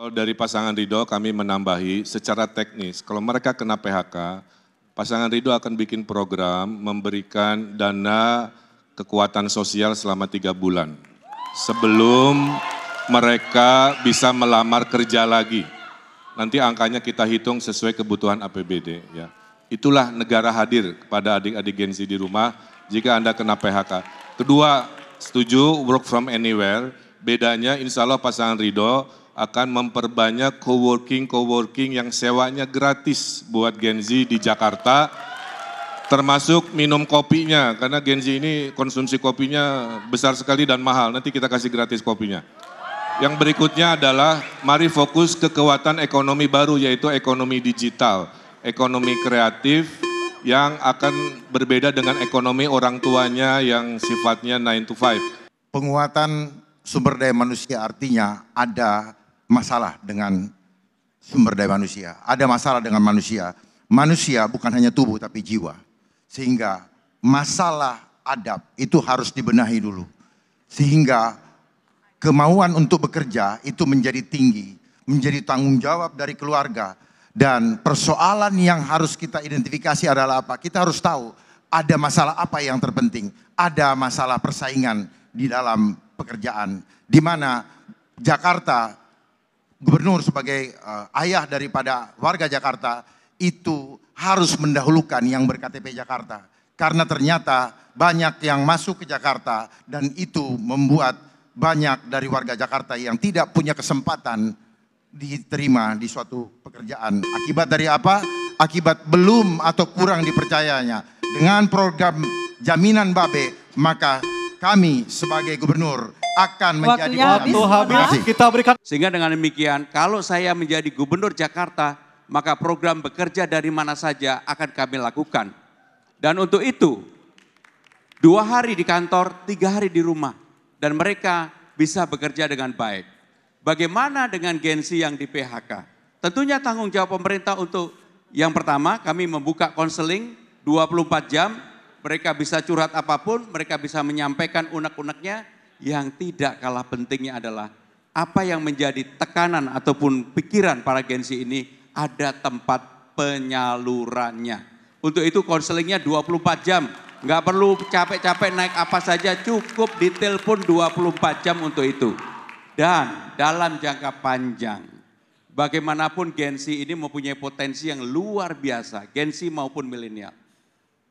Kalau dari pasangan Ridho kami menambahi secara teknis, kalau mereka kena PHK, pasangan Ridho akan bikin program memberikan dana kekuatan sosial selama 3 bulan. Sebelum mereka bisa melamar kerja lagi. Nanti angkanya kita hitung sesuai kebutuhan APBD. Ya. Itulah negara hadir kepada adik-adik Gen Z di rumah jika Anda kena PHK. Kedua, setuju work from anywhere. Bedanya insya Allah pasangan Ridho akan memperbanyak coworking yang sewanya gratis buat Gen Z di Jakarta, termasuk minum kopinya, karena Gen Z ini konsumsi kopinya besar sekali dan mahal, nanti kita kasih gratis kopinya. Yang berikutnya adalah mari fokus ke kekuatan ekonomi baru, yaitu ekonomi digital, ekonomi kreatif yang akan berbeda dengan ekonomi orang tuanya yang sifatnya 9 to 5. Penguatan sumber daya manusia artinya ada masalah dengan sumber daya manusia. Ada masalah dengan manusia. Manusia bukan hanya tubuh tapi jiwa. Sehingga masalah adab itu harus dibenahi dulu. Sehingga kemauan untuk bekerja itu menjadi tinggi. Menjadi tanggung jawab dari keluarga. Dan persoalan yang harus kita identifikasi adalah apa? Kita harus tahu ada masalah apa yang terpenting. Ada masalah persaingan di dalam pekerjaan, di mana Jakarta, gubernur sebagai ayah daripada warga Jakarta itu harus mendahulukan yang ber-KTP Jakarta. Karena ternyata banyak yang masuk ke Jakarta dan itu membuat banyak dari warga Jakarta yang tidak punya kesempatan diterima di suatu pekerjaan. Akibat dari apa? Akibat belum atau kurang dipercayanya. Dengan program jaminan Babe, maka kami sebagai gubernur akan menjadi waktu habis kita berikan. Sehingga dengan demikian kalau saya menjadi gubernur Jakarta, maka program bekerja dari mana saja akan kami lakukan. Dan untuk itu 2 hari di kantor, 3 hari di rumah. Dan mereka bisa bekerja dengan baik. Bagaimana dengan Gen Z yang di PHK? Tentunya tanggung jawab pemerintah untuk yang pertama kami membuka konseling 24 jam. Mereka bisa curhat apapun, mereka bisa menyampaikan unek-uneknya. Yang tidak kalah pentingnya adalah apa yang menjadi tekanan ataupun pikiran para Gen Z ini ada tempat penyalurannya. Untuk itu konselingnya 24 jam. Nggak perlu capek-capek naik apa saja, cukup ditelepon 24 jam untuk itu. Dan dalam jangka panjang, bagaimanapun Gen Z ini mempunyai potensi yang luar biasa, Gen Z maupun milenial.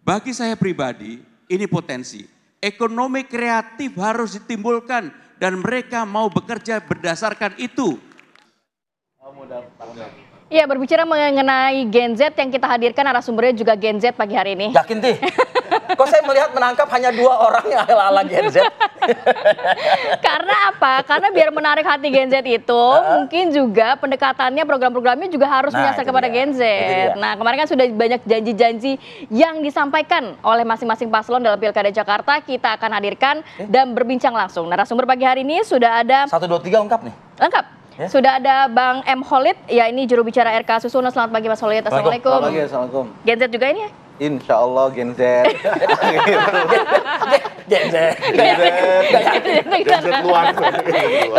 Bagi saya pribadi, ini potensi. Ekonomi kreatif harus ditimbulkan dan mereka mau bekerja berdasarkan itu. Ya, berbicara mengenai Gen Z yang kita hadirkan narasumbernya juga Gen Z pagi hari ini. Yakin Tih? Kok saya melihat menangkap hanya 2 orang yang ala-ala Gen Z? Karena apa? Karena biar menarik hati Gen Z itu, mungkin juga pendekatannya, program-programnya juga harus menyasar kepada Gen Z. Nah, kemarin kan sudah banyak janji-janji yang disampaikan oleh masing-masing paslon dalam Pilkada Jakarta. Kita akan hadirkan dan berbincang langsung. Narasumber pagi hari ini sudah ada 1, 2, 3 lengkap nih? Lengkap. Sudah ada Bang M. Holid, ya ini juru bicara RK Susono. Selamat pagi Mas Holid. Assalamualaikum. Selamat pagi, assalamualaikum. Gen Z juga ini ya? Insya Allah Gen Z. Gen Z. Gen Z luar.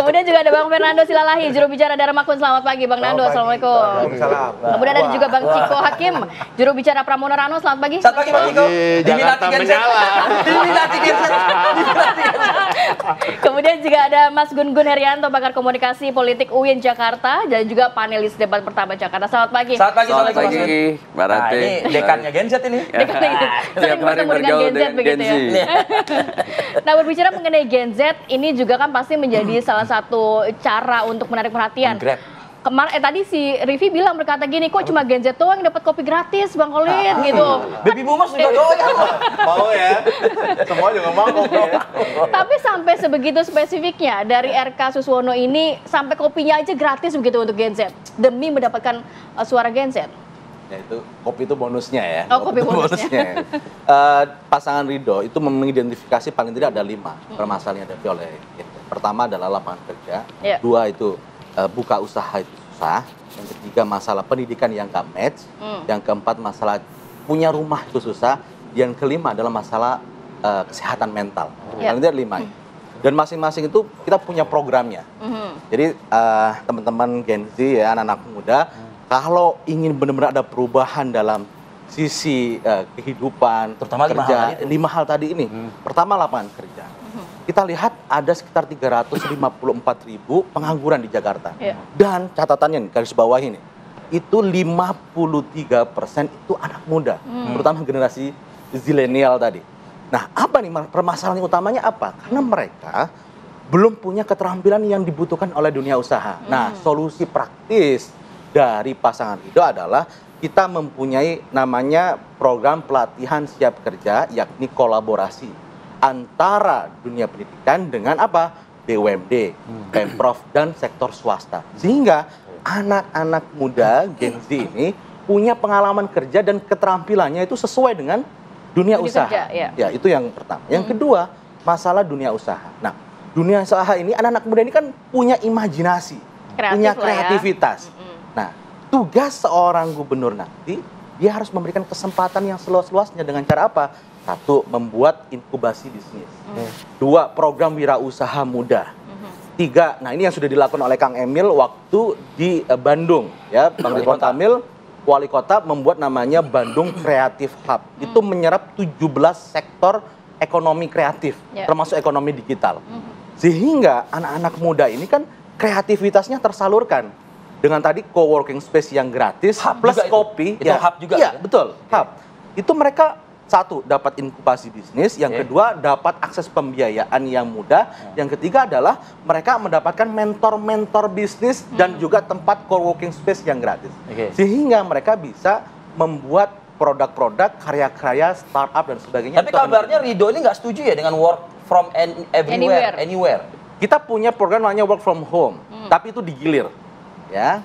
Kemudian juga ada Bang Fernando Silalahi, juru bicara Dharmakun. Selamat pagi Bang Nando. Assalamualaikum. Waalaikumsalam. Kemudian ada juga Bang Ciko Hakim, juru bicara Pramono Rano. Selamat pagi. Selamat pagi Bang Ciko. Jakarta menyala. Diminati Gen Z. Kemudian juga ada Mas Gun-Gun Herianto, pakar komunikasi politik UIN Jakarta dan juga panelis debat pertama Jakarta. Selamat pagi. Selamat pagi. Selamat pagi, Mbak Nah, Rati. ini dekannya Gen Z ini. Sering bertemu dengan Gen Z begitu ya. Nah, berbicara mengenai Gen Z, ini juga kan pasti menjadi salah satu cara untuk menarik perhatian. Kemarin tadi si Rivi bilang berkata gini, kok cuma Gen Z doang yang dapat kopi gratis Bang Holid gitu. Baby boomers juga doyan. Mau ya? Semua juga mau kopi ya. Tapi sampai sebegitu spesifiknya dari RK Suswono ini sampai kopinya aja gratis begitu untuk Gen Z demi mendapatkan suara Gen Z. Ya itu kopi itu bonusnya ya. Oh, kopi bonusnya. Pasangan Ridho itu mengidentifikasi paling tidak ada 5 permasalahan yang dihadapi oleh Gen Z. Pertama adalah lapangan kerja. Yeah. 2 itu buka usaha itu susah. Yang ketiga masalah pendidikan yang gak match. Yang keempat masalah punya rumah itu susah. Yang kelima adalah masalah kesehatan mental. Paling tidak 5. Dan masing-masing itu kita punya programnya. Jadi teman-teman Gen Z ya, anak-anak muda, kalau ingin benar-benar ada perubahan dalam sisi kehidupan, Terutama kerja, 5 hal tadi ini. Pertama, lapangan kerja. Kita lihat ada sekitar 354.000 pengangguran di Jakarta. Dan catatannya nih, garis bawah ini, itu 53% itu anak muda, terutama generasi zilenial tadi. Nah, apa nih permasalahan utamanya apa? Karena mereka belum punya keterampilan yang dibutuhkan oleh dunia usaha. Nah, solusi praktis dari pasangan Ridho adalah kita mempunyai namanya program pelatihan siap kerja, yakni kolaborasi antara dunia pendidikan dengan apa? BUMD, Pemprov, dan sektor swasta. Sehingga anak-anak muda Gen Z ini punya pengalaman kerja dan keterampilannya itu sesuai dengan dunia usaha. Kerja, ya. Ya, itu yang pertama. Yang kedua, masalah dunia usaha. Nah, dunia usaha ini anak-anak muda ini kan punya imajinasi, punya kreativitas. Nah, tugas seorang gubernur nanti, dia harus memberikan kesempatan yang seluas-luasnya dengan cara apa? Satu, membuat inkubasi bisnis. Dua, program wirausaha muda. Tiga, nah ini yang sudah dilakukan oleh Kang Emil waktu di Bandung. Ya, Bang Ridwan Kamil, wali kota, membuat namanya Bandung Creative Hub. Itu menyerap 17 sektor ekonomi kreatif, termasuk ekonomi digital. Sehingga anak-anak muda ini kan kreativitasnya tersalurkan. Dengan tadi co-working space yang gratis, Hub plus juga kopi. itu hub juga Iya, ya? betul. Hub. Itu mereka, satu, dapat inkubasi bisnis. Yang kedua, dapat akses pembiayaan yang mudah. Yang ketiga adalah mereka mendapatkan mentor-mentor bisnis dan juga tempat co-working space yang gratis. Sehingga mereka bisa membuat produk-produk, karya-karya, startup, dan sebagainya. Tapi kabarnya Ridho ini nggak setuju ya dengan work from anywhere. Kita punya program namanya work from home, tapi itu digilir. Ya,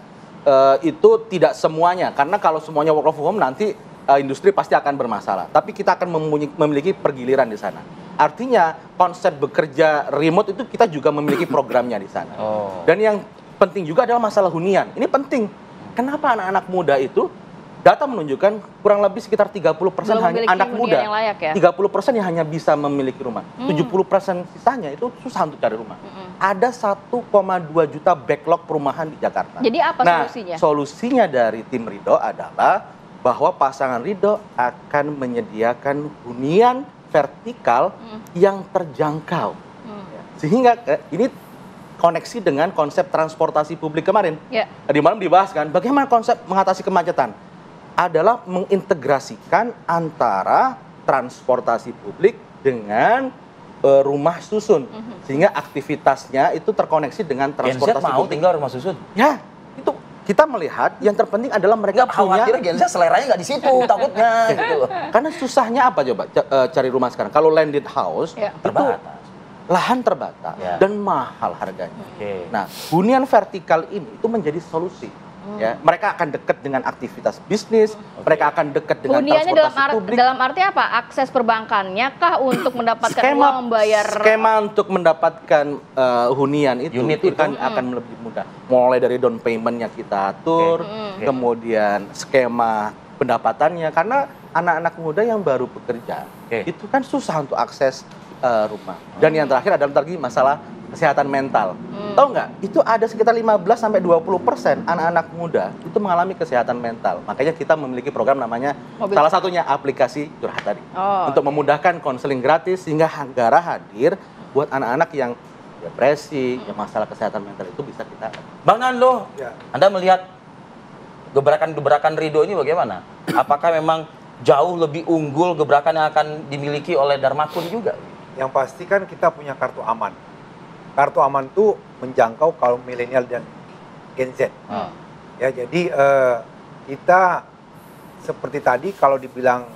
itu tidak semuanya. Karena kalau semuanya work from home nanti industri pasti akan bermasalah. Tapi kita akan memiliki pergiliran di sana. Artinya konsep bekerja remote itu kita juga memiliki programnya di sana. Dan yang penting juga adalah masalah hunian. Ini penting. Kenapa anak-anak muda itu, data menunjukkan kurang lebih sekitar 30% hanya anak muda. 30% yang hanya bisa memiliki rumah. 70% sisanya itu susah untuk cari rumah. Ada 1,2 juta backlog perumahan di Jakarta. Jadi apa solusinya? Nah, solusinya dari tim Ridho adalah bahwa pasangan Ridho akan menyediakan hunian vertikal yang terjangkau. Sehingga ini koneksi dengan konsep transportasi publik kemarin. Tadi malam dibahas kan, bagaimana konsep mengatasi kemacetan? Adalah mengintegrasikan antara transportasi publik dengan rumah susun. Sehingga aktivitasnya itu terkoneksi dengan transportasi mau publik. tinggal rumah susun? Ya, itu kita melihat yang terpenting adalah mereka punya. Khawatir Gen Z seleranya nggak di situ takutnya gitu. Karena susahnya apa coba cari rumah sekarang? Kalau landed house itu lahan terbatas dan mahal harganya. Nah, hunian vertikal ini itu menjadi solusi. Ya, mereka akan dekat dengan aktivitas bisnis, mereka akan dekat dengan huniannya transportasi publik. dalam arti apa? Akses perbankannya kah untuk mendapatkan uang membayar? Skema untuk mendapatkan hunian itu, akan lebih mudah. Mulai dari down payment-nya kita atur, kemudian skema pendapatannya. Karena anak-anak muda yang baru bekerja, itu kan susah untuk akses rumah. Dan yang terakhir adalah lagi masalah kesehatan mental. Tahu nggak? Itu ada sekitar 15-20% anak-anak muda itu mengalami kesehatan mental. Makanya kita memiliki program namanya salah satunya aplikasi curhat tadi. Untuk memudahkan konseling gratis sehingga Hanggara hadir buat anak-anak yang depresi, yang masalah kesehatan mental itu bisa kita. Bang Nando, Anda melihat gebrakan-gebrakan Ridho ini bagaimana? Apakah memang jauh lebih unggul gebrakan yang akan dimiliki oleh Darmakun juga? Yang pasti kan kita punya kartu aman. Kartu aman itu menjangkau kaum milenial dan Gen Z. Ya, jadi kita seperti tadi kalau dibilang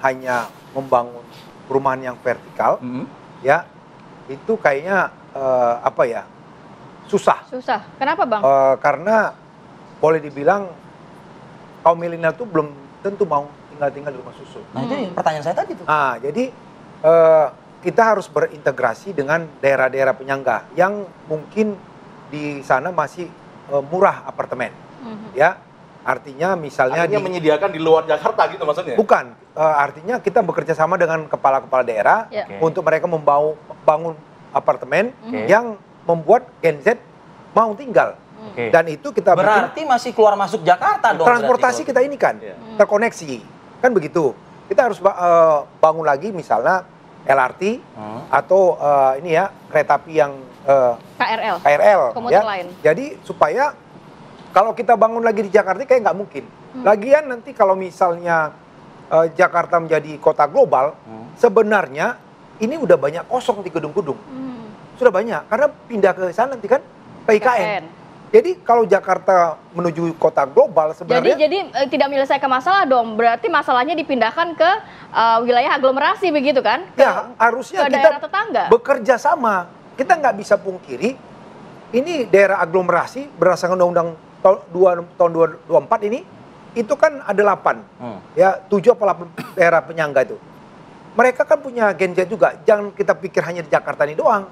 hanya membangun perumahan yang vertikal, ya itu kayaknya susah. Susah. Kenapa Bang? Karena boleh dibilang kaum milenial itu belum tentu mau tinggal di rumah susun. Nah itu pertanyaan saya tadi tuh. Nah jadi kita harus berintegrasi dengan daerah-daerah penyangga yang mungkin di sana masih murah apartemen, ya. Artinya misalnya menyediakan di luar Jakarta gitu maksudnya? Bukan, artinya kita bekerja sama dengan kepala-kepala daerah untuk mereka bangun apartemen yang membuat Gen Z mau tinggal. Dan itu kita berarti masih keluar masuk Jakarta dong. transportasi kita ini kan terkoneksi. Kan begitu. Kita harus bangun lagi misalnya LRT atau ini ya kereta api yang KRL komuter ya. lain. Jadi supaya kalau kita bangun lagi di Jakarta kayak nggak mungkin. Lagian nanti kalau misalnya Jakarta menjadi kota global, sebenarnya ini udah banyak kosong di gedung-gedung. Sudah banyak karena pindah ke sana nanti kan ke IKN. Jadi kalau Jakarta menuju kota global sebenarnya jadi tidak menyelesaikan masalah dong. Berarti masalahnya dipindahkan ke wilayah aglomerasi begitu kan? ya harusnya ke kita daerah tetangga. bekerja sama. Kita nggak bisa pungkiri ini daerah aglomerasi berdasarkan undang-undang tahun 2024 ini itu kan ada 8 ya 7 apa 8 daerah penyangga itu. Mereka kan punya Gen Z juga. Jangan kita pikir hanya di Jakarta ini doang.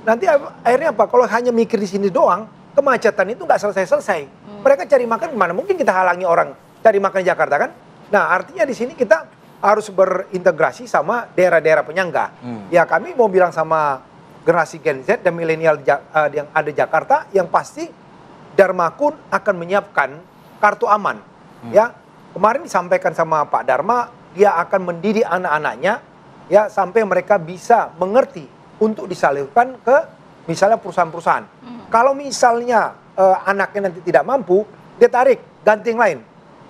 Nanti akhirnya apa? Kalau hanya mikir di sini doang, kemacetan itu nggak selesai-selesai. Mereka cari makan kemana? Mungkin kita halangi orang cari makan di Jakarta kan? Nah artinya di sini kita harus berintegrasi sama daerah-daerah penyangga. Ya kami mau bilang sama generasi Gen Z dan milenial yang ada di Jakarta, yang pasti Dharma Kun akan menyiapkan kartu aman. Ya kemarin disampaikan sama Pak Dharma, dia akan mendidik anak-anaknya ya sampai mereka bisa mengerti untuk disalurkan ke misalnya perusahaan-perusahaan. Kalau misalnya anaknya nanti tidak mampu, dia tarik, ganti yang lain.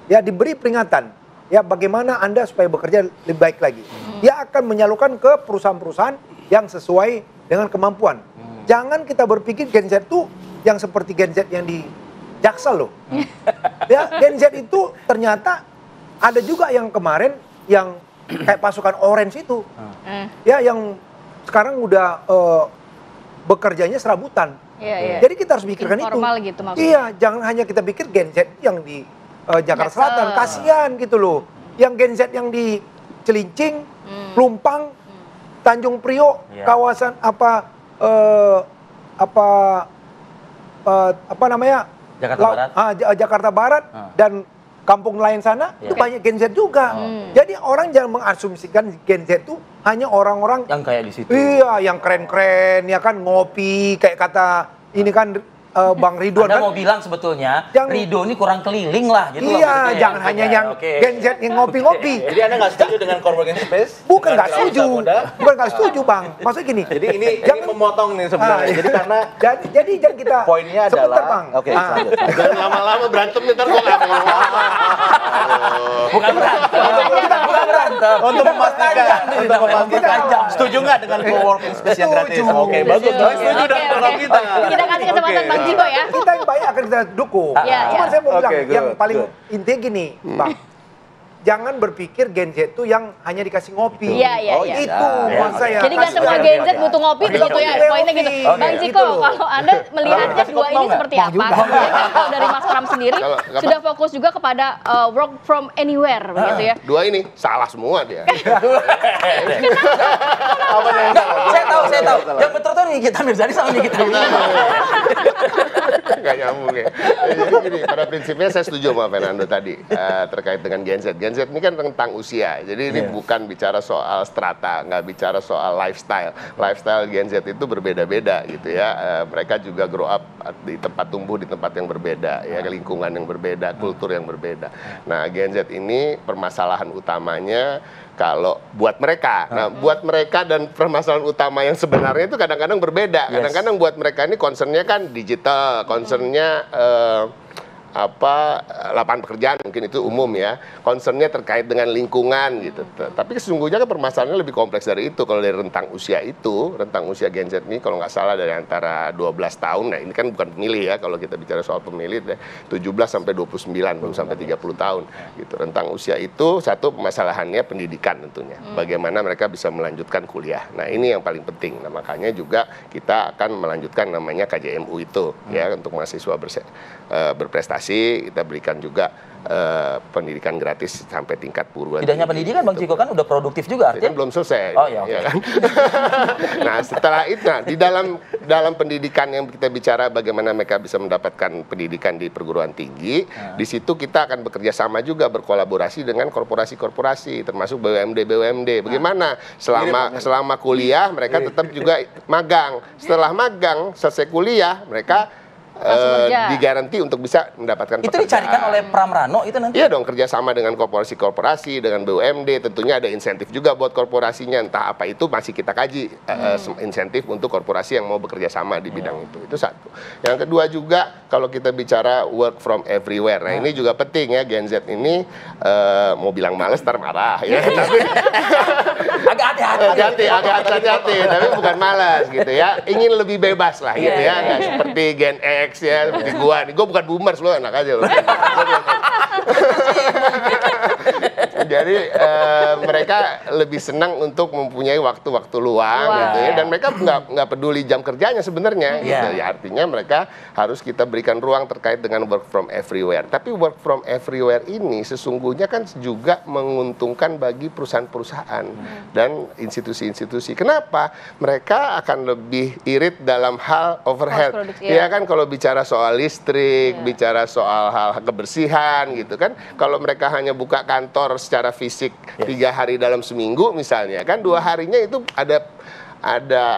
Ya diberi peringatan. Ya bagaimana Anda supaya bekerja lebih baik lagi. Dia akan menyalurkan ke perusahaan-perusahaan yang sesuai dengan kemampuan. Jangan kita berpikir Gen Z itu yang seperti Gen Z yang di Jaksel loh. Ya Gen Z itu ternyata ada juga yang kemarin yang kayak pasukan Orange itu. Ya yang sekarang udah bekerjanya serabutan. Jadi kita harus pikirkan informal itu. Gitu maksudnya. Iya, jangan hanya kita pikir Gen Z yang di Jakarta Selatan, kasihan gitu loh. Yang Gen Z yang di Cilincing, Plumpang, Tanjung Priok, kawasan apa namanya? Jakarta Barat dan kampung lain sana itu banyak Gen Z juga. Jadi orang jangan mengasumsikan Gen Z itu hanya orang-orang yang kayak di situ. Iya, yang keren-keren ya kan ngopi kayak kata ini kan Bang Ridwan. Anda kan mau bilang sebetulnya Ridho ini kurang keliling lah gitu. Iya, jangan hanya yang Gen Z yang ngopi-ngopi. Jadi Anda nggak setuju dengan co-working space? Bukan nggak setuju. Bukan nggak setuju, Bang. Maksudnya gini. Jadi ini memotong nih sebenarnya. Jadi karena jadi jangan kita poinnya sebentar, adalah Bang. Oke, lanjut. Jangan lama-lama berantem ntar gue nggak mau. Bukan berantem. Untuk memastikan, setuju nggak dengan co-working space yang gratis? Oke, bagus. Setuju dengan program kita. Kita kasih kesempatan Bang Jiko ya. Kita yang baik akan kita dukung. Cuma saya mau bilang yang paling inti gini, Bang. Jangan berpikir Gen Z itu yang hanya dikasih ngopi. Iya. Itu maksud saya. Jadi nggak semua Gen Z butuh ngopi begitu ya, poinnya gitu. Bang Jiko, kalau Anda melihatnya dua ini seperti apa? Kalau dari Mas Pram sendiri sudah fokus juga kepada work from anywhere begitu ya. Dua ini salah semua dia. Saya tahu. Yang betul tuh Nikita Mirzani sama Nikita Mirzani. Nggak nyambung ya. Jadi gini, pada prinsipnya saya setuju sama Fernando tadi terkait dengan Gen Z. Gen Z ini kan rentang usia, jadi ini bukan bicara soal strata, nggak bicara soal lifestyle. Lifestyle Gen Z itu berbeda-beda gitu ya. Mereka juga grow up di tempat tumbuh di tempat yang berbeda, ya lingkungan yang berbeda, kultur yang berbeda. Nah Gen Z ini permasalahan utamanya kalau buat mereka, nah buat mereka dan permasalahan utama yang sebenarnya itu kadang-kadang berbeda. Kadang-kadang buat mereka ini concernnya kan digital, concernnya lapangan pekerjaan mungkin itu umum ya, concernnya terkait dengan lingkungan gitu. Tapi sesungguhnya kan permasalahannya lebih kompleks dari itu. Kalau dari rentang usia itu, rentang usia Gen Z ini kalau nggak salah dari antara 12 tahun, nah ini kan bukan pemilih ya, kalau kita bicara soal pemilih 17 sampai 29, belum sampai 30 tahun gitu. Rentang usia itu satu permasalahannya pendidikan tentunya, bagaimana mereka bisa melanjutkan kuliah. Nah ini yang paling penting. Nah makanya juga kita akan melanjutkan namanya KJMU itu ya, untuk mahasiswa berprestasi edukasi, kita berikan juga pendidikan gratis sampai tingkat perguruan Tidak hanya tinggi, pendidikan, Bang Ciko, kan udah produktif juga kan artinya. belum selesai. Oh ya, oke. Ya kan? Nah setelah itu, di dalam pendidikan yang kita bicara bagaimana mereka bisa mendapatkan pendidikan di perguruan tinggi, di situ kita akan bekerja sama juga berkolaborasi dengan korporasi-korporasi, termasuk BUMD. Bagaimana selama kuliah mereka tetap juga magang. Setelah magang selesai kuliah mereka digaranti untuk bisa mendapatkan Itu pekerjaan. dicarikan oleh Pramrano itu nanti? Iya dong, kerjasama dengan korporasi-korporasi, dengan BUMD, tentunya ada insentif juga buat korporasinya, entah apa itu masih kita kaji, insentif untuk korporasi yang mau bekerja sama di bidang itu satu. Yang kedua juga, kalau kita bicara work from everywhere, nah ini juga penting ya, Gen Z ini, mau bilang males, ntar marah ya, tapi agak hati-hati, tapi bukan malas gitu ya, ingin lebih bebas lah gitu ya, nggak seperti Gen X ya, seperti gua nih, gua bukan boomers, lo enak aja lo. Jadi mereka lebih senang untuk mempunyai waktu-waktu luang gitu ya, dan mereka nggak peduli jam kerjanya sebenarnya gitu ya, artinya mereka harus kita berikan ruang terkait dengan work from everywhere. Tapi work from everywhere ini sesungguhnya kan juga menguntungkan bagi perusahaan-perusahaan dan institusi-institusi. Kenapa? Mereka akan lebih irit dalam hal overhead. Ya kan, kalau bicara soal listrik, bicara soal hal kebersihan gitu kan, kalau mereka hanya buka kantor secara fisik 3 hari dalam seminggu misalnya kan, 2 harinya itu ada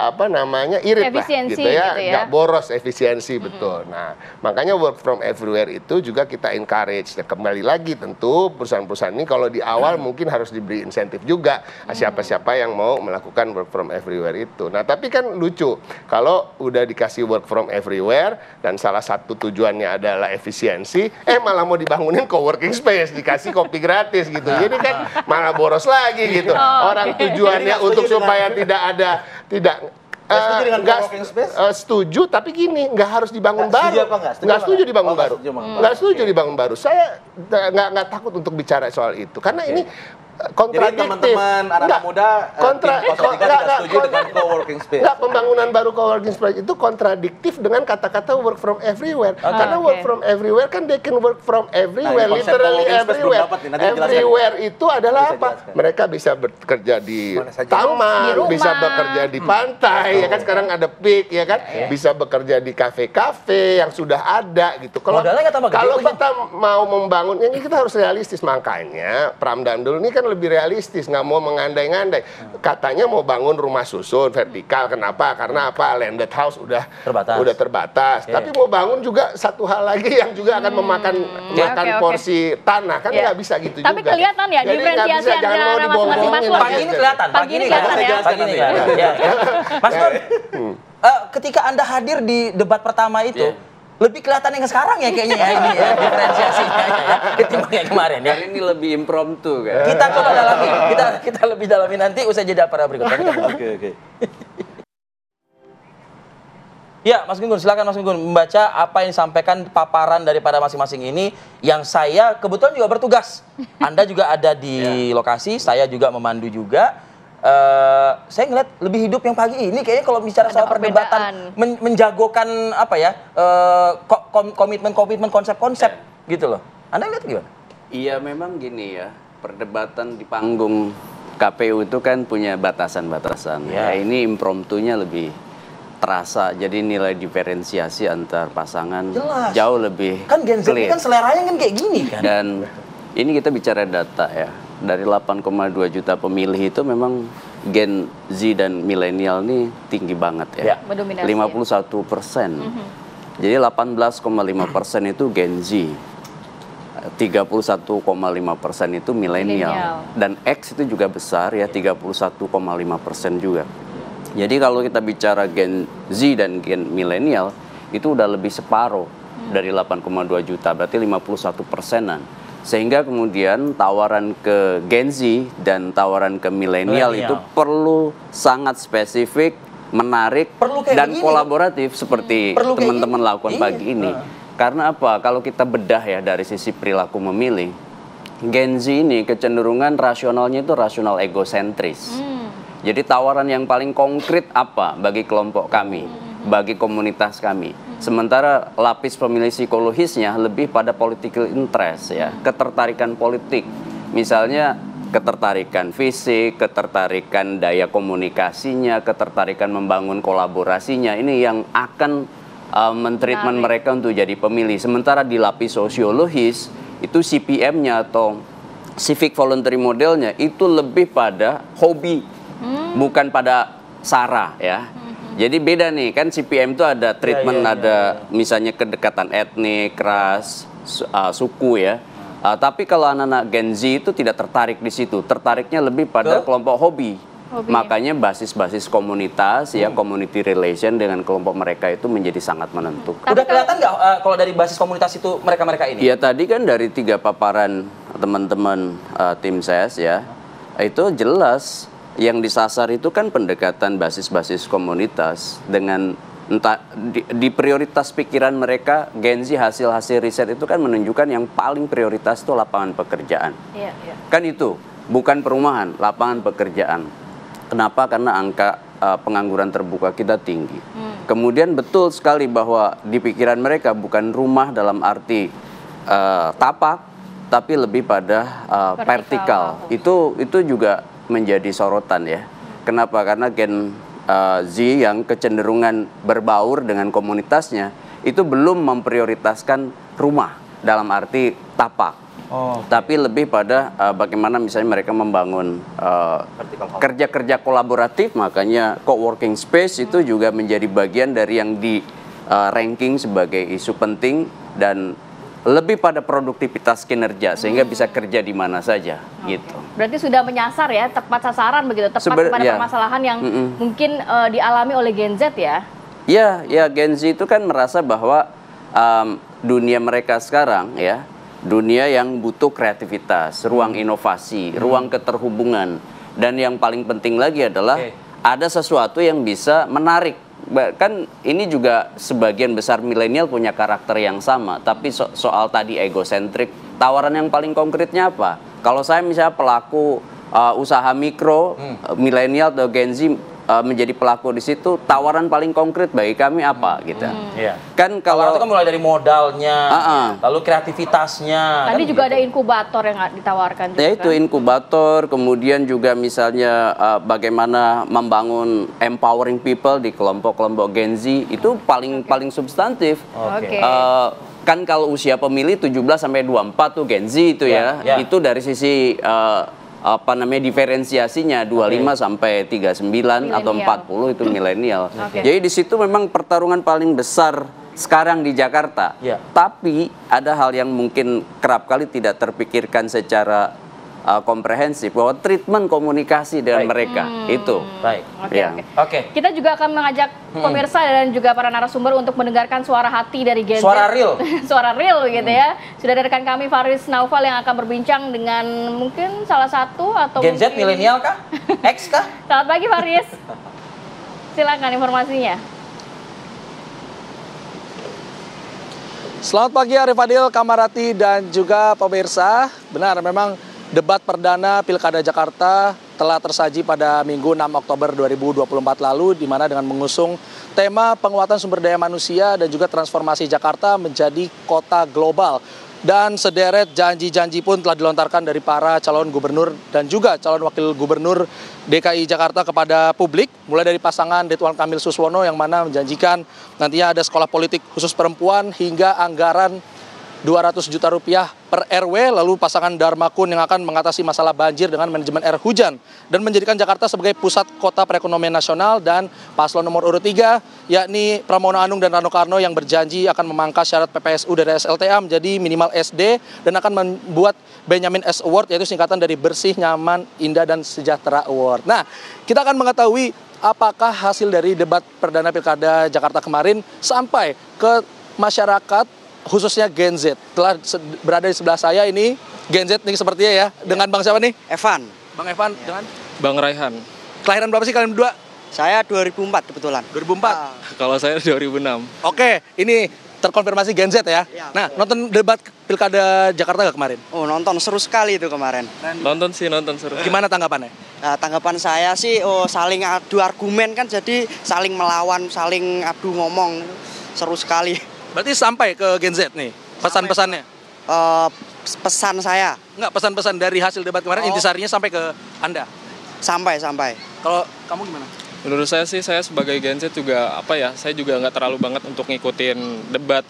apa namanya irit lah gitu ya, nggak boros efisiensi betul. Nah makanya work from everywhere itu juga kita encourage. Ya, kembali lagi tentu perusahaan-perusahaan ini kalau di awal mungkin harus diberi insentif juga siapa-siapa yang mau melakukan work from everywhere itu. Nah tapi kan lucu kalau udah dikasih work from everywhere dan salah satu tujuannya adalah efisiensi, malah mau dibangunin coworking space, dikasih kopi gratis gitu. Jadi kan malah boros lagi gitu. Orang tujuannya untuk supaya setuju, tapi gini, nggak harus dibangun baru. Nggak setuju dibangun baru. Nggak setuju dibangun baru. Saya nggak takut untuk bicara soal itu, karena ini kontradiktif. Jadi teman-teman anak muda setuju dengan co-working space. Nggak, pembangunan baru co-working space itu kontradiktif dengan kata-kata work from everywhere. Karena work from everywhere kan they can work from everywhere, literally everywhere. Everywhere itu adalah apa? Mereka bisa bekerja di taman, bisa bekerja di pantai, ya kan sekarang ada PIK, ya kan, bisa bekerja di kafe-kafe yang sudah ada gitu. Kalau kita mau membangun, ini kita harus realistis, makanya Pramdandul ini kan lebih realistis, nggak mau mengandai-ngandai. Katanya mau bangun rumah susun vertikal, kenapa? Karena apa? Landed house udah terbatas. Tapi mau bangun juga satu hal lagi yang juga akan memakan porsi tanah, kan nggak bisa gitu juga. Tapi kelihatan ya diferensiasi antara masing-masing paslon. Pagi ini kelihatan. Pagi ini kelihatan ya. Mas Nur, ketika Anda hadir di debat pertama itu, lebih kelihatan yang sekarang ya kayaknya ya ini ya diferensiasinya ya ketimbang yang kemarin ya. Ini lebih impromptu kan. Kita coba dalami, kita lebih dalami nanti usai jeda para berikut. Oke. Ya, Mas Gun, silakan Mas Gun membaca apa yang disampaikan paparan daripada masing-masing ini yang saya kebetulan juga bertugas. Anda juga ada di lokasi, saya juga memandu juga. Saya ngeliat lebih hidup yang pagi ini kayaknya kalau bicara soal perdebatan menjagokan apa ya komitmen konsep-konsep gitu loh. Anda lihat gimana? Iya memang gini ya, perdebatan di panggung KPU itu kan punya batasan-batasan. Ya ini impromptunya lebih terasa, jadi nilai diferensiasi antar pasangan jauh lebih kan Gen Z kan seleranya kan kayak gini kan. Dan ini kita bicara data ya. Dari 8,2 juta pemilih itu memang Gen Z dan milenial ini tinggi banget ya. 51%. Jadi 18,5% itu Gen Z. 31,5% itu milenial. Dan X itu juga besar ya, 31,5% juga. Jadi kalau kita bicara Gen Z dan Gen milenial itu udah lebih separuh dari 8,2 juta, berarti 51%-an. Sehingga kemudian tawaran ke Gen Z dan tawaran ke milenial itu perlu sangat spesifik, menarik, dan kolaboratif seperti teman-teman lakukan pagi ini. Karena apa? Kalau kita bedah ya dari sisi perilaku memilih, Gen Z ini kecenderungan rasionalnya itu rasional egosentris. Jadi tawaran yang paling konkret apa bagi kelompok kami, bagi komunitas kami. Sementara lapis pemilih psikologisnya lebih pada political interest ya, ketertarikan politik. Misalnya ketertarikan fisik, ketertarikan daya komunikasinya, ketertarikan membangun kolaborasinya. Ini yang akan mentreatment mereka untuk jadi pemilih. Sementara di lapis sosiologis itu CPM-nya atau civic voluntary modelnya itu lebih pada hobi, bukan pada SARA ya. Jadi beda nih, kan CPM itu ada treatment, ada misalnya kedekatan etnik, ras, suku ya. Tapi kalau anak-anak Gen Z itu tidak tertarik di situ, tertariknya lebih pada kelompok hobi. Makanya basis-basis komunitas ya, community relation dengan kelompok mereka itu menjadi sangat menentukan. Udah kelihatan nggak kalau dari basis komunitas itu mereka-mereka ini? Ya tadi kan dari 3 paparan teman-teman tim SES ya, itu jelas. Yang disasar itu kan pendekatan basis-basis komunitas dengan entah di prioritas pikiran mereka. Gen Z hasil-hasil riset itu kan menunjukkan yang paling prioritas itu lapangan pekerjaan. Kan itu bukan perumahan, lapangan pekerjaan. Kenapa? Karena angka pengangguran terbuka kita tinggi. Kemudian betul sekali bahwa di pikiran mereka bukan rumah dalam arti tapak, tapi lebih pada vertikal. Itu juga menjadi sorotan ya. Kenapa? Karena Gen Z yang kecenderungan berbaur dengan komunitasnya itu belum memprioritaskan rumah dalam arti tapak. Tapi lebih pada bagaimana misalnya mereka membangun kerja-kerja kolaboratif. Makanya co-working space itu juga menjadi bagian dari yang di ranking sebagai isu penting dan lebih pada produktivitas kinerja sehingga bisa kerja di mana saja gitu. Berarti sudah menyasar ya, tepat sasaran begitu, tepat pada permasalahan yang mungkin dialami oleh Gen Z ya. Ya Gen Z itu kan merasa bahwa dunia mereka sekarang ya, dunia yang butuh kreativitas, ruang inovasi, ruang keterhubungan, dan yang paling penting lagi adalah ada sesuatu yang bisa menarik. Kan ini juga sebagian besar milenial punya karakter yang sama, tapi soal tadi egosentrik, tawaran yang paling konkretnya apa? Kalau saya misalnya pelaku usaha mikro, milenial atau Gen Z menjadi pelaku di situ, tawaran paling konkret bagi kami apa gitu. Kan kalau itu kan mulai dari modalnya, lalu kreativitasnya. Tadi kan juga ada inkubator yang ditawarkan juga. Ya itu inkubator, kemudian juga misalnya bagaimana membangun empowering people di kelompok-kelompok Gen Z itu paling substantif. Kan kalau usia pemilih 17 sampai 24 tuh Gen Z itu ya. Itu dari sisi diferensiasinya 25 sampai 39 atau 40 itu milenial. Jadi di situ memang pertarungan paling besar sekarang di Jakarta. Tapi ada hal yang mungkin kerap kali tidak terpikirkan secara komprehensif, bahwa treatment komunikasi dengan mereka itu. Oke. Kita juga akan mengajak pemirsa dan juga para narasumber untuk mendengarkan suara hati dari Gen Z. Suara real. Suara real gitu ya. Sudah ada rekan kami Faris Naufal yang akan berbincang dengan mungkin salah satu atau Gen Z milenial kah? X kah? Selamat pagi Faris. Silakan informasinya. Selamat pagi Arif Fadil, Kamarati dan juga pemirsa. Benar, memang debat perdana Pilkada Jakarta telah tersaji pada Minggu 6 Oktober 2024 lalu, di mana dengan mengusung tema penguatan sumber daya manusia dan juga transformasi Jakarta menjadi kota global. Dan sederet janji-janji pun telah dilontarkan dari para calon gubernur dan juga calon wakil gubernur DKI Jakarta kepada publik, mulai dari pasangan Ridwan Kamil Suswono yang mana menjanjikan nantinya ada sekolah politik khusus perempuan hingga anggaran 200 juta rupiah per RW, lalu pasangan Dharma Kun yang akan mengatasi masalah banjir dengan manajemen air hujan dan menjadikan Jakarta sebagai pusat kota perekonomian nasional, dan paslon nomor urut 3 yakni Pramono Anung dan Rano Karno yang berjanji akan memangkas syarat PPSU dari SLTA menjadi minimal SD dan akan membuat Benyamin S Award, yaitu singkatan dari Bersih, Nyaman, Indah, dan Sejahtera Award. Nah, kita akan mengetahui apakah hasil dari debat perdana Pilkada Jakarta kemarin sampai ke masyarakat khususnya Gen Z. Telah berada di sebelah saya ini Gen Z nih sepertinya ya. Dengan Bang siapa nih? Evan. Bang Evan dengan Bang Raihan. Kelahiran berapa sih kalian berdua? Saya 2004 kebetulan. 2004. Kalau saya 2006. Oke, ini terkonfirmasi Gen Z ya. Nah, nonton debat Pilkada Jakarta gak kemarin? Oh, nonton seru sekali itu kemarin. Nonton seru. Gimana tanggapannya? Nah, tanggapan saya sih saling adu argumen kan, jadi saling melawan, saling adu ngomong. seru sekali. Berarti sampai ke Gen Z nih pesan-pesannya? Pesan saya? Enggak, pesan-pesan dari hasil debat kemarin intisarinya sampai ke Anda? Sampai. Kalau kamu gimana? Menurut saya sih, saya sebagai Gen Z juga saya juga nggak terlalu banget untuk ngikutin debat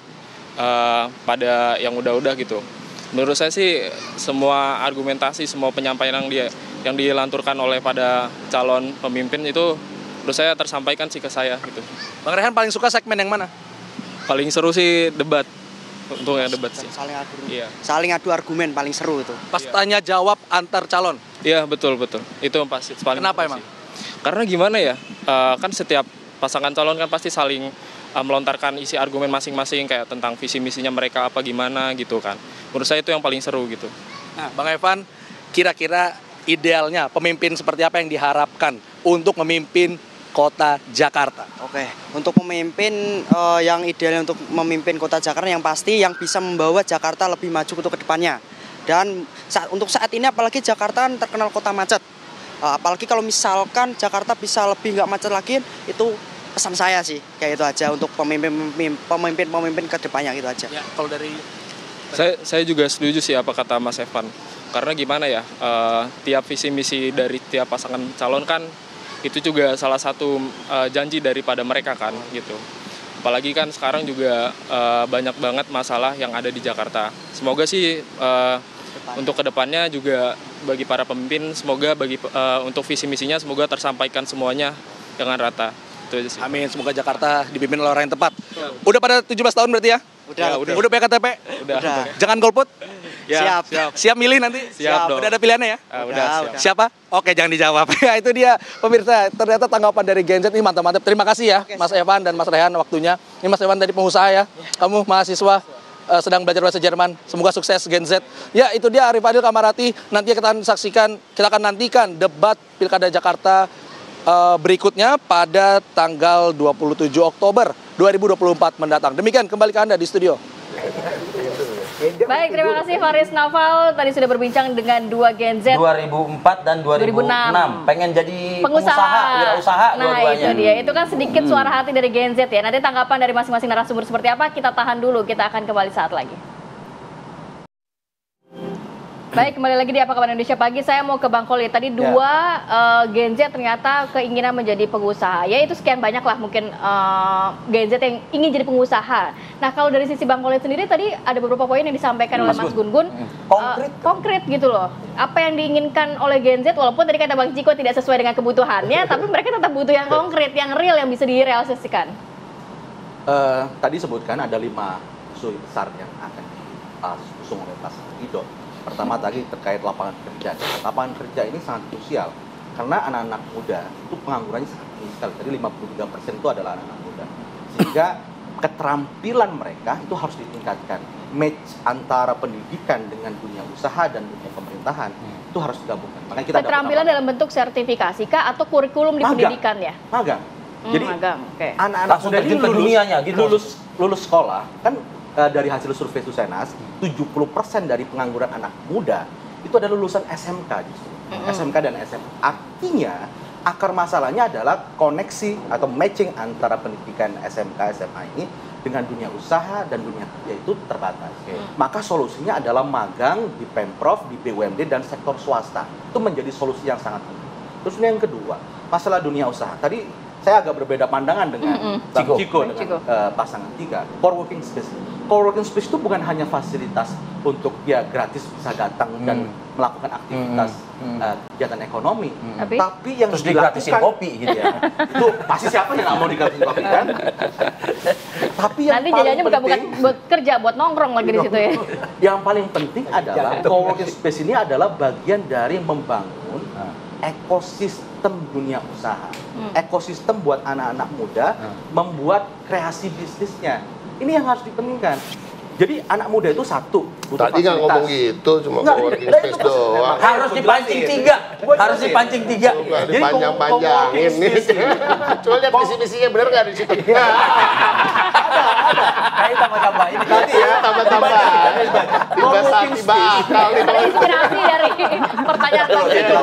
pada yang udah-udah gitu. Menurut saya sih semua argumentasi, semua penyampaian yang dilanturkan oleh pada calon pemimpin itu menurut saya tersampaikan sih ke saya gitu. Bang Rehan paling suka segmen yang mana? Paling seru sih debat. Untuk yang debat sih. Saling adu argumen paling seru itu. Pas tanya jawab antar calon. Iya, betul. Itu pasti paling. Kenapa emang? Karena gimana ya? Kan setiap pasangan calon kan pasti saling melontarkan isi argumen masing-masing kayak tentang visi misinya mereka apa gimana gitu kan. Menurut saya itu yang paling seru gitu. Nah, Bang Evan, kira-kira idealnya pemimpin seperti apa yang diharapkan untuk memimpin Kota Jakarta? Oke, untuk memimpin yang idealnya untuk memimpin Kota Jakarta yang pasti yang bisa membawa Jakarta lebih maju untuk kedepannya. Dan untuk saat ini apalagi Jakarta kan terkenal kota macet. Apalagi kalau misalkan Jakarta bisa lebih nggak macet lagi, itu pesan saya sih kayak itu aja untuk pemimpin kedepannya gitu aja. Ya, kalau dari saya juga setuju sih apa kata Mas Evan. Karena gimana ya, tiap visi misi dari tiap pasangan calon kan itu juga salah satu janji daripada mereka kan gitu. Apalagi kan sekarang juga banyak banget masalah yang ada di Jakarta. Semoga sih untuk kedepannya juga bagi para pemimpin, semoga untuk visi misinya semoga tersampaikan semuanya dengan rata. Itu aja sih. Amin, semoga Jakarta dipimpin oleh orang yang tepat. Udah pada 17 tahun berarti ya? Udah punya KTP? Udah. Jangan golput? Ya, siap milih nanti? Siap dong. Udah ada pilihannya ya? Udah. Siapa? Oke, jangan dijawab. Ya, itu dia pemirsa. Ternyata tanggapan dari Gen Z ini mantap-mantap. Terima kasih ya, Mas Evan dan Mas Rehan waktunya. Ini Mas Evan tadi pengusaha ya. Kamu mahasiswa sedang belajar bahasa Jerman. Semoga sukses Gen Z. Ya, itu dia Arif Adil Kamarati. Nanti kita akan nantikan debat Pilkada Jakarta berikutnya pada tanggal 27 Oktober 2024 mendatang. Demikian, kembali ke Anda di studio. Baik, terima kasih Faris Naufal. Tadi sudah berbincang dengan dua Gen Z 2004 dan 2006. Pengen jadi pengusaha, wirausaha nah dua-duanya. itu dia, itu kan sedikit suara hati dari Gen Z ya. Nanti tanggapan dari masing-masing narasumber seperti apa, kita tahan dulu. Kita akan kembali saat lagi. Baik, kembali lagi di Apa Kabar Indonesia Pagi. Saya mau ke Bang Khalid. Tadi dua Gen Z ternyata keinginan menjadi pengusaha. Ya itu sekian banyak lah mungkin Gen Z yang ingin jadi pengusaha. Nah kalau dari sisi Bang Khalid sendiri tadi ada beberapa poin yang disampaikan oleh Mas Gun-Gun. Konkret gitu loh. Apa yang diinginkan oleh Gen Z walaupun tadi kata Bang Ciko tidak sesuai dengan kebutuhannya, tapi mereka tetap butuh yang konkret, yang real, yang bisa direalisasikan. Tadi sebutkan ada 5 isu besar yang akan diusung oleh Mas Ido. Pertama tadi terkait lapangan kerja. Lapangan kerja ini sangat krusial karena anak-anak muda itu penganggurannya sangat tinggi sekali. Tadi 53% itu adalah anak-anak muda. Sehingga keterampilan mereka itu harus ditingkatkan. Match antara pendidikan dengan dunia usaha dan dunia pemerintahan itu harus digabungkan. Makanya kita keterampilan dalam bentuk sertifikasi kah atau kurikulum di pendidikan ya? Magang. Jadi anak-anak muda ini lulus sekolah kan. Dari hasil survei Susenas, 70% dari pengangguran anak muda itu adalah lulusan SMK justru. SMK dan SMA. Artinya, akar masalahnya adalah koneksi atau matching antara pendidikan SMK, SMA ini dengan dunia usaha dan dunia kerja itu terbatas. Maka solusinya adalah magang di Pemprov, di BUMD, dan sektor swasta. Itu menjadi solusi yang sangat penting. Terus yang kedua, masalah dunia usaha. Tadi saya agak berbeda pandangan dengan Bang Ciko dengan pasangan 3. Co-working space. Co-working space itu bukan hanya fasilitas untuk dia gratis bisa datang dan melakukan aktivitas kegiatan ekonomi, tapi yang terus digratisin kopi gitu ya. Itu pasti siapa yang nggak mau digratisin kopi kan? Tapi yang nanti jajannya bukan buat kerja, buat nongkrong lagi di situ ya. Yang paling penting adalah co-working space ini adalah bagian dari membangun ekosistem dunia usaha, ekosistem buat anak-anak muda membuat kreasi bisnisnya. Ini yang harus dipentingkan. Jadi anak muda itu satu butuh tadi nggak ngomong gitu, cuma co-working space doang. Harus dipancing 3. Harus dipancing 3. Jadi panjang-panjangin nih. Coba lihat visi-misinya bener nggak di situ? Ada. tambah ini. Tadi ya, Tambah-tambah. Tiba akal nih. Terinspirasi dari pertanyaan tadi itu.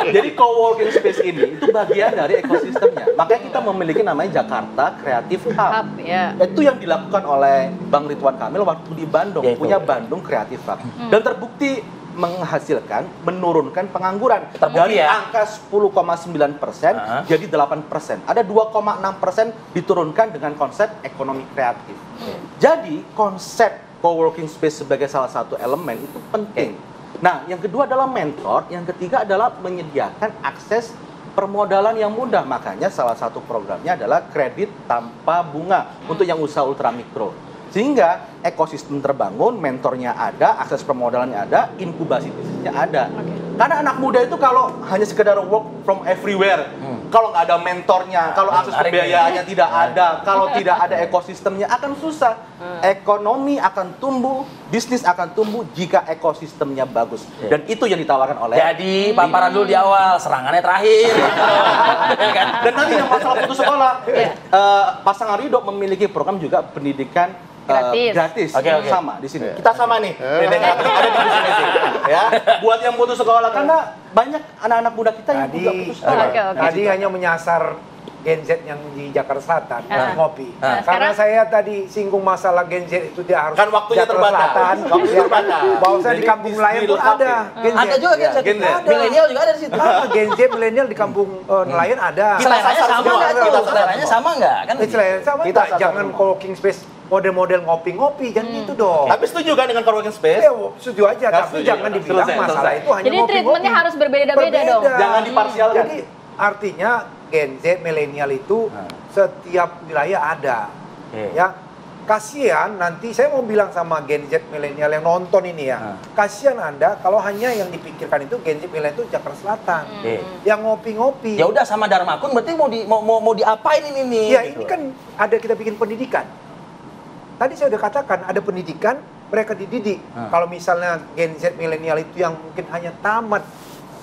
Jadi co-working space ini itu bagian dari ekosistemnya. Makanya kita memiliki namanya Jakarta Creative Hub. Ya. Itu yang dilakukan oleh Bang Ridwan Kamil waktu di Bandung, punya Bandung Creative Hub. Dan terbukti menghasilkan, menurunkan pengangguran dari angka 10,9% jadi 8%. Ada 2,6% diturunkan dengan konsep ekonomi kreatif. Jadi konsep co-working space sebagai salah satu elemen itu penting. Nah, yang kedua adalah mentor, yang ketiga adalah menyediakan akses permodalan yang mudah. Makanya salah satu programnya adalah kredit tanpa bunga untuk yang usaha ultramikro. Sehingga ekosistem terbangun, mentornya ada, akses permodalannya ada, inkubasi bisnisnya ada. Karena anak muda itu kalau hanya sekedar work from everywhere, kalau nggak ada mentornya, kalau akses pembiayaannya tidak ada, kalau tidak ada ekosistemnya akan susah. Ekonomi akan tumbuh, bisnis akan tumbuh jika ekosistemnya bagus. Dan itu yang ditawarkan oleh. Jadi paparan dulu di awal, serangannya terakhir. Dan nanti yang masalah putus sekolah, pasangan Ridho memiliki program juga pendidikan gratis. Sama di sini. Kita sama nih. Ada di sini sih. Ya, buat yang putus sekolah karena banyak anak-anak muda kita yang juga putus sekolah. Tadi hanya menyasar Gen Z yang di Jakarta Selatan, ngopi. Karena saya tadi singgung masalah Gen Z itu dia harus kan waktunya terbatas. Bahwa saya di kampung nelayan pun ada Gen Z. Ada juga Gen Z. Milenial juga ada di situ. Gen Z milenial di kampung nelayan ada. Seleranya sama nggak? Kan seleranya sama nggak? Jangan co-working space model-model ngopi-ngopi, jangan gitu dong. Tapi setuju kan dengan co-working space? Ya, setuju aja, tapi jangan dibilang masalah itu hanya jadi ngopi-ngopi. Jadi treatmentnya harus berbeda-beda dong. Jangan diparsialkan. Jadi artinya Gen Z milenial itu setiap wilayah ada. Ya, kasihan nanti saya mau bilang sama Gen Z milenial yang nonton ini ya, kasihan Anda kalau hanya yang dipikirkan itu Gen Z milenial itu Jakarta Selatan, yang ngopi-ngopi. Ya udah sama Dharma Kun berarti mau diapain ini? Ya ini kan ada kita bikin pendidikan. Tadi saya udah katakan ada pendidikan, mereka dididik. Kalau misalnya Gen Z milenial itu yang mungkin hanya tamat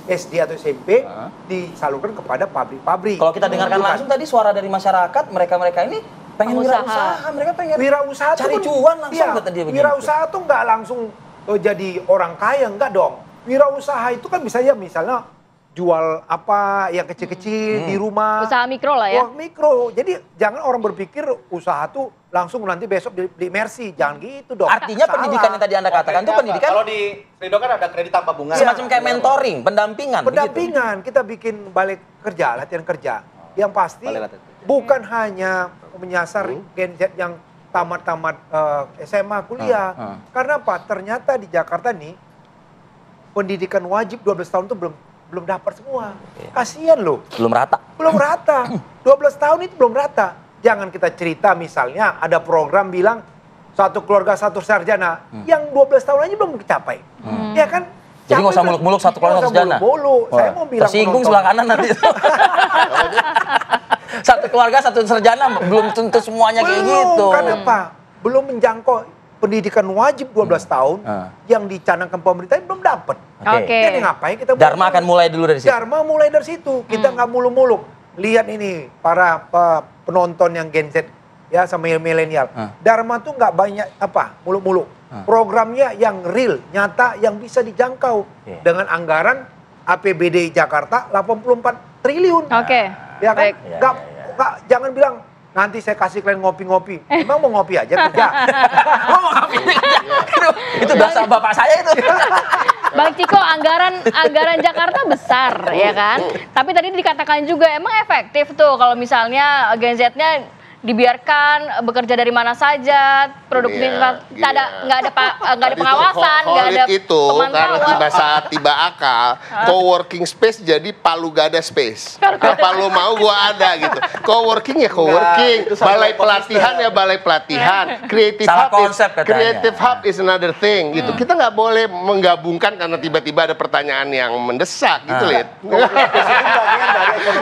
SD atau SMP, disalurkan kepada pabrik-pabrik. Kalau kita dengarkan langsung tadi suara dari masyarakat, mereka ini pengen wirausaha, mereka pengen wirausaha cari cuan langsung kata dia begitu. Wirausaha tuh nggak langsung jadi orang kaya, enggak dong. Wirausaha itu kan bisa ya misalnya jual apa yang kecil-kecil di rumah. Usaha mikro lah ya. Mikro. Jadi jangan orang berpikir usaha tuh langsung nanti besok beli Mercy. Jangan gitu dong. Artinya pendidikan yang tadi Anda katakan itu pendidikan. Kalau di Ridho kan ada kredit tanpa bunga. Semacam kayak mentoring, pendampingan. Pendampingan. Begitu. Kita bikin balai kerja, latihan kerja. Yang pasti bukan hanya menyasar Gen Z yang tamat-tamat SMA, kuliah. Karena apa? Ternyata di Jakarta nih pendidikan wajib 12 tahun itu belum dapat semua. Kasihan loh. Belum rata. Belum rata. 12 tahun itu belum rata. Jangan kita cerita misalnya ada program bilang satu keluarga satu sarjana. Yang 12 tahun aja belum tercapai. Ya kan? Jadi nggak usah muluk-muluk satu keluarga satu sarjana. Saya mau bilang tersinggung sebelah kanan nanti. Satu keluarga satu sarjana belum tentu semuanya kayak gitu. Kenapa? Belum menjangkau pendidikan wajib 12 tahun yang dicanangkan pemerintah belum dapat. Jadi ngapain kita Dharma akan mulai dulu dari situ. Dharma mulai dari situ. Kita nggak muluk-muluk. Lihat ini para penonton yang Gen Z ya sama milenial. Dharma tuh nggak banyak apa muluk-muluk. Programnya yang real, nyata, yang bisa dijangkau dengan anggaran APBD Jakarta 84 triliun. Ya kan? Nggak, jangan bilang nanti saya kasih kalian ngopi-ngopi. Emang mau ngopi aja kerja? Mau ngopi kerja? Itu bahasa bapak saya itu. Bang Ciko, anggaran Jakarta besar ya kan? Tapi tadi dikatakan juga emang efektif tuh kalau misalnya Gen Z-nya dibiarkan bekerja dari mana saja, produktivitas nggak ada pengawasan, nggak ada pemantauan. Karena saat tiba akal, co-working space jadi palu gada space. Apa lo mau gua ada gitu. Co-working ya co-working, balai pelatihan ya balai pelatihan, creative hub is another thing gitu. Kita nggak boleh menggabungkan karena tiba-tiba ada pertanyaan yang mendesak gitu Lid.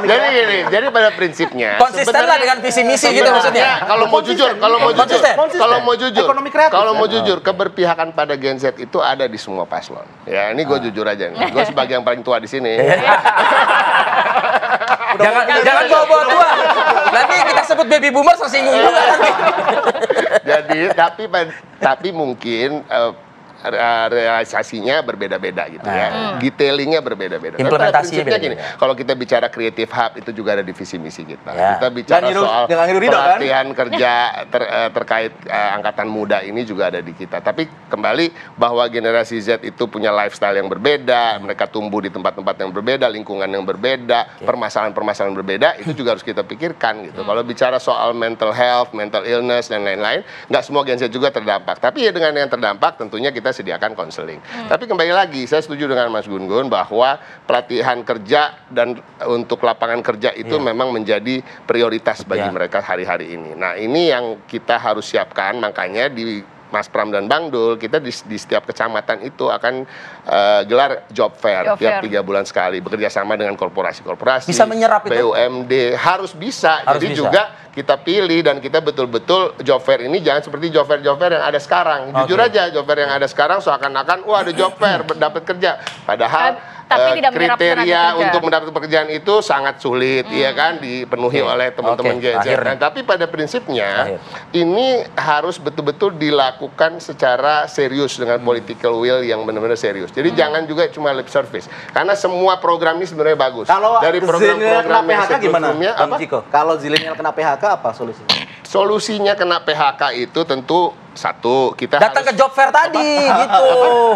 Jadi gini, jadi pada prinsipnya konsisten lah dengan visi misi gitu. Maksudnya kalau mau jujur keberpihakan pada Gen Z itu ada di semua paslon. Ya, ini gue jujur aja nih. Gue sebagai yang paling tua di sini. Jangan bawa-bawa tua. Nanti kita sebut baby boomer tersinggung juga nanti. Jadi tapi mungkin realisasinya berbeda-beda gitu ya. Detailingnya berbeda-beda. Implementasinya prinsipnya gini, kalau kita bicara Creative Hub itu juga ada di visi misi kita. Kita bicara soal pelatihan kerja terkait angkatan muda ini juga ada di kita. Tapi kembali bahwa generasi Z itu punya lifestyle yang berbeda, mereka tumbuh di tempat-tempat yang berbeda, lingkungan yang berbeda, permasalahan-permasalahan berbeda, itu juga harus kita pikirkan gitu. Kalau bicara soal mental health, mental illness dan lain-lain, nggak semua Gen Z juga terdampak. Tapi ya dengan yang terdampak tentunya kita sediakan konseling. Tapi kembali lagi, saya setuju dengan Mas Gun-Gun bahwa pelatihan kerja dan untuk lapangan kerja itu memang menjadi prioritas bagi mereka hari-hari ini. Nah, ini yang kita harus siapkan, makanya di Mas Pram dan Bang Dul, kita di setiap kecamatan itu akan gelar job fair tiap 3 bulan sekali, bekerja sama dengan korporasi-korporasi, bisa menyerap itu? BUMD, harus bisa. Jadi juga kita pilih dan kita betul-betul job fair ini jangan seperti job fair yang ada sekarang. Jujur aja, job fair yang ada sekarang seakan-akan wah ada job fair dapat kerja, padahal kriteria untuk mendapat pekerjaan itu sangat sulit, ya kan, dipenuhi oleh teman-teman Gen Z. Nah, tapi pada prinsipnya ini harus betul-betul dilakukan secara serius dengan political will yang benar-benar serius. Jadi jangan juga cuma lip service, karena semua program ini sebenarnya bagus. Kalau dari program-program yang sebelumnya, kalau zilenial kena PHK apa solusinya? Solusinya kena PHK itu tentu satu, kita datang ke job fair tadi gitu.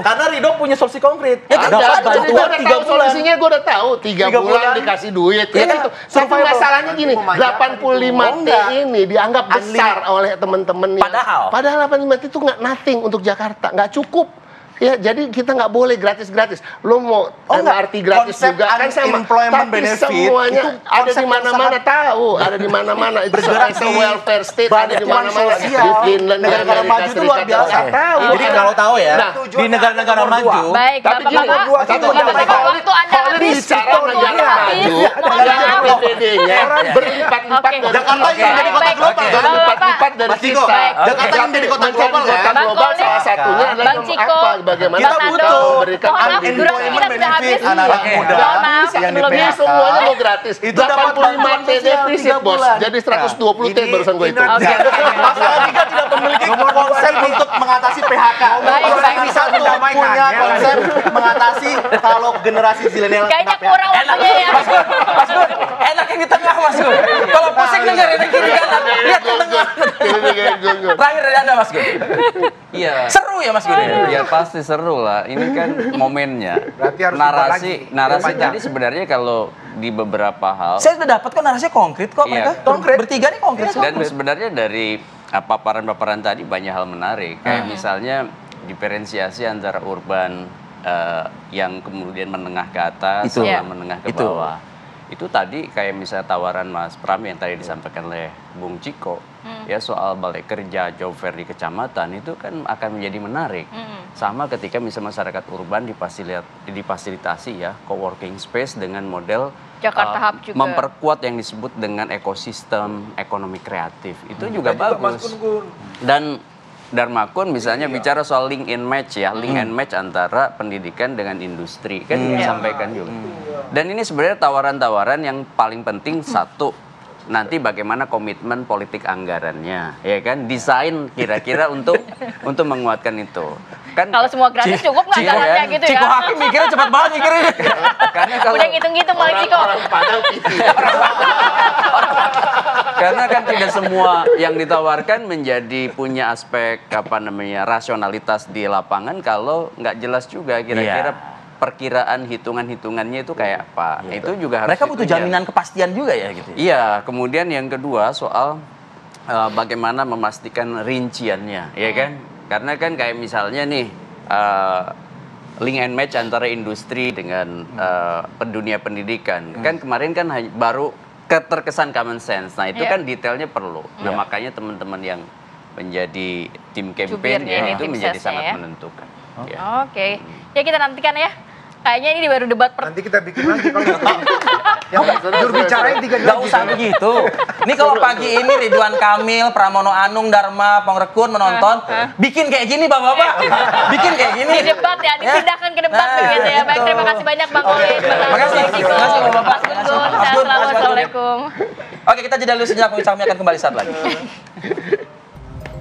Karena Ridho punya solusi konkret. Ya dapat bantuan 3 bulan. Solusinya gue udah tahu, 3 bulan dikasih duit. Ya kan? Tapi masalahnya gini, 85T ini dianggap besar oleh teman-teman. Padahal 85T itu nggak nothing untuk Jakarta, nggak cukup. Ya, jadi kita nggak boleh gratis-gratis. Lo mau MRT gratis juga kan sama. Tapi semuanya ada di mana-mana, tahu. Ada di mana-mana. Itu soal welfare state ada di mana-mana. Di Finland, negara maju itu luar biasa. Tahu. Jadi kalau tahu ya, di negara-negara maju. Baik, tapi waktu Anda habis. Bicara negara maju, PDD-nya berlipat-lipat dari Jakarta ingin jadi kota global. Berlipat-lipat dari kita. Jakarta ingin jadi kota global ya. Kota global salah satunya adalah apa? Bagaimana kita butuh memberikan employment benefit anak-anak muda yang di PHK. Semuanya mau gratis. Itu 85T defisit, Bos. Jadi 120T barusan gue hitung. Masalah kita tidak memiliki konsep untuk mengatasi PHK. Bisa punya konsep mengatasi kalau generasi zilenial kayaknya kurang waktunya ya. Mas Gun, enak yang di tengah Mas Gun. Kalau pusing dengerin yang kiri kanan, lihat ke tengah. Terakhir dari Anda Mas Gun. Iya. Seru ya Mas Gun? Ya pasti seru lah. Ini kan momennya. Narasi tadi sebenarnya kalau di beberapa hal. Saya sudah dapat kok narasinya konkret kok mereka. Konkret. Bertiga nih konkret. Dan sebenarnya dari paparan-paparan tadi banyak hal menarik. Kayak misalnya diferensiasi antara urban yang kemudian menengah ke atas sama menengah ke bawah. Itu tadi kayak misalnya tawaran Mas Pram yang tadi disampaikan oleh Bung Ciko, ya soal balai kerja, job fair di kecamatan itu kan akan menjadi menarik. Sama ketika misalnya masyarakat urban difasilitasi ya co-working space dengan model Jakarta Hub juga memperkuat yang disebut dengan ekosistem ekonomi kreatif. Itu juga bagus. Dan Darmakun misalnya bicara soal link and match ya, link and match antara pendidikan dengan industri kan disampaikan juga. Dan ini sebenarnya tawaran-tawaran yang paling penting satu, nanti bagaimana komitmen politik anggarannya, ya kan, desain kira-kira untuk menguatkan itu. Kan kalau semua gratis cukup nggak anggarannya gitu ya? Ciko Hakim mikirnya cepat banget mikirnya. Karena kalau udah ngitung-ngitung malah Ciko. Karena kan tidak semua yang ditawarkan menjadi punya aspek rasionalitas di lapangan kalau nggak jelas juga kira-kira perkiraan hitungan-hitungannya itu kayak apa. Itu juga harus mereka butuh jaminan kepastian juga ya gitu. Iya, kemudian yang kedua soal bagaimana memastikan rinciannya, ya kan? Karena kan kayak misalnya nih link and match antara industri dengan dunia pendidikan. Kan kemarin kan baru terkesan common sense. Nah, itu kan detailnya perlu. Nah, makanya teman-teman yang menjadi tim campaign itu menjadi sangat menentukan. Oke. Ya kita nantikan ya. Kayaknya ini baru debat nanti kita bikin lagi kalau yang juru bicara yang 3 Gak usah begitu. Ini kalau pagi ini Ridwan Kamil, Pramono Anung, Dharma Pongrekun menonton, bikin kayak gini Bapak-bapak. Bikin kayak gini. Di debat ya, dipindahkan ke debat begitu ya. Baik, terima kasih banyak Bang Olit. Terima kasih Bapak-bapak. Assalamualaikum. Oke, kita jeda dulu sejenak, kami akan kembali saat lagi.